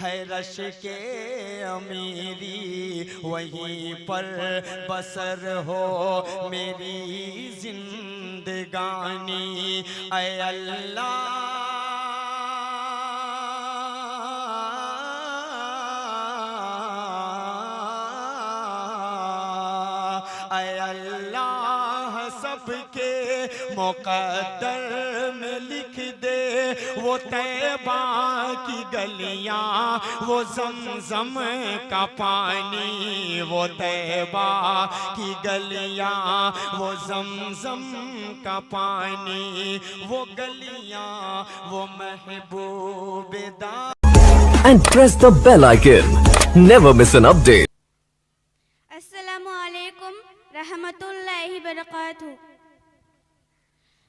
है रश के अमीरी, वहीं पर बसर हो मेरी जिंदगानी। ऐ अल्लाह सबके मुक़द्दर में लिख दे वो तैबा की गलियां, वो ज़मज़म का पानी, वो तैबा की गलियां, वो ज़मज़म का पानी, वो गलियां, वो महबूब दा। And press the bell icon. Never miss an update. अस्सलामु अलैकुम रहमतुल्लाहि बरकातहू।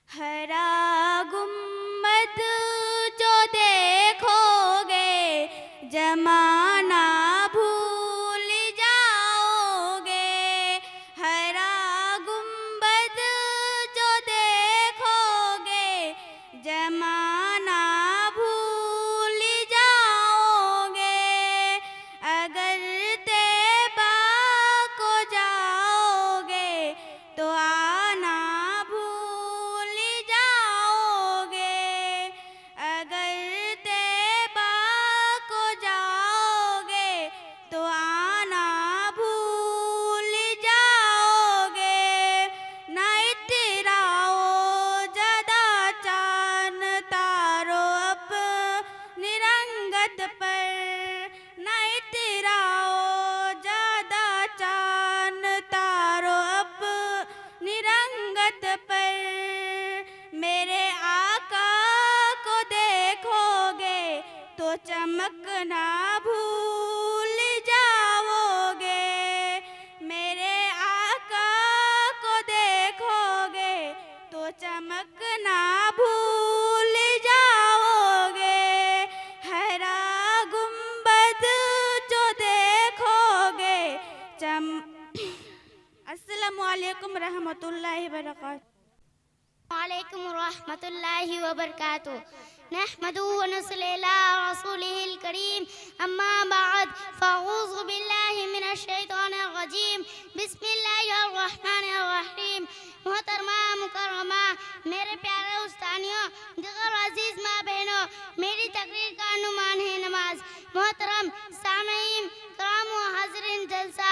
हरा गुम्बद जो देखोगे जमाना भूल जाओगे। हरा गुम्बद जो देखोगे जमाना भूल जाओगे। अगर तैबा को जाओगे तो आना भूल जाओगे। अगर तैबा को जाओगे तो आना भूल जाओगे। ना इतराओ ज़्यादा चांद तारो अपनी रंगत पर। ना इतराओ ज़्यादा चांद तारो अपनी रंगत पर। मेरे आका को देखोगे तो चमकना भूल जाओगे। मेरे आका को देखोगे तो चमकना भूल जाओगे। हरा गुम्बद जो देखोगे अस्सलामु अलैकुम रहमतुल्लाहि बरकातहू। वालेकुम रहमतुल्लाहि व बरकातहू। नहमदुहु व नसल्ली अला रसूलिहिल करीम, अम्मा बाद, फ़अऊज़ु बिल्लाहि मिनश शैतानिर रजीम, बिस्मिल्लाहिर रहमानिर रहीम। मोहतरमा मुकर्रमा, मेरे प्यारे उस्तादियों, दिगर अजीज माँ बहनों, मेरी तकरीर का अनुमान है नमाज। मोहतरम सामीईन कराम व हाज़रीन जलसा,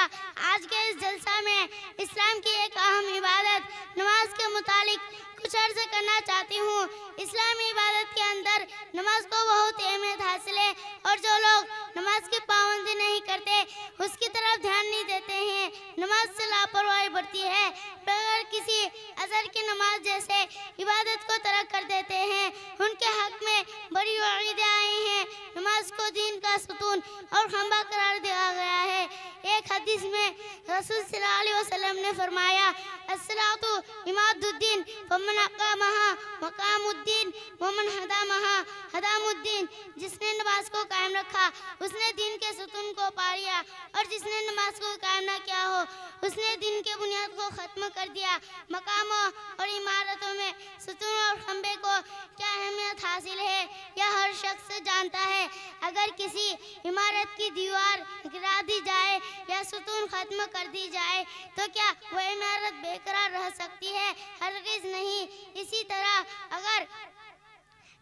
आज के इस जलसा में इस्लाम की एक अहम इबादत नमाज के मुतालिक कुछ अर्ज़ करना चाहती हूँ। इस्लामी इबादत के अंदर नमाज को बहुत अहमियत हासिल है और जो लोग नमाज की पाबंदी नहीं करते उसकी तरफ ध्यान नहीं देते हैं, नमाज से लापरवाही बढ़ती है, बगैर किसी अज़र की नमाज जैसे इबादत को तरक कर देते हैं, उनके हक में बड़ी वईदें आई हैं। नमाज को दीन का सुतून और खंबा करार दिया गया है। एक हदीस में रसूल सल्लल्लाहु अलैहि वसल्लम ने फरमाया, अस्सलातु इमादुद्दीन फमन अक़ामहा मक़ामुद्दीन वमन हदामहा हदामुद्दीन। जिसने नमाज को कायम रखा उसने दीन के सुतून को पा लिया और जिसने नमाज को कायम न किया हो उसने दीन के बुनियाद को ख़त्म कर दिया। मकामों और इमारतों में सुतून और खंबे को क्या अहमियत हासिल है यह हर शख्स जानता है। अगर किसी इमारत की दीवार गिरा दी जाए या सुतून ख़त्म कर दी जाए तो क्या वह इमारत बेकरार रह सकती है? हरगिज़ नहीं। इसी तरह अगर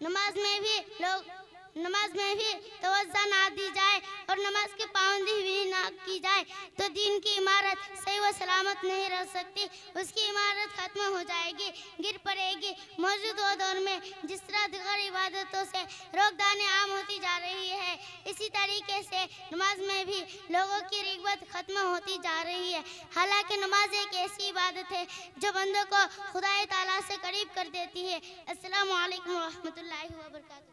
नमाज में भी तवज्जो ना दी जाए और नमाज की पाबंदी भी ना की जाए तो दीन की इमारत सही व सलामत नहीं रह सकती, उसकी इमारत खत्म हो जाएगी, गिर पड़ेगी। मौजूदा दौर में जिस तरह दीगर इबादतों से रोकथाम आम होती जा रही है, इसी तरीके से नमाज में भी लोगों की रिग़बत खत्म होती जा रही है। हालांकि नमाज एक ऐसी इबादत है जो बंदों को खुदा ताला से करीब कर देती है। अस्सलामु अलैकुम व रहमतुल्लाहि व बरकातहू।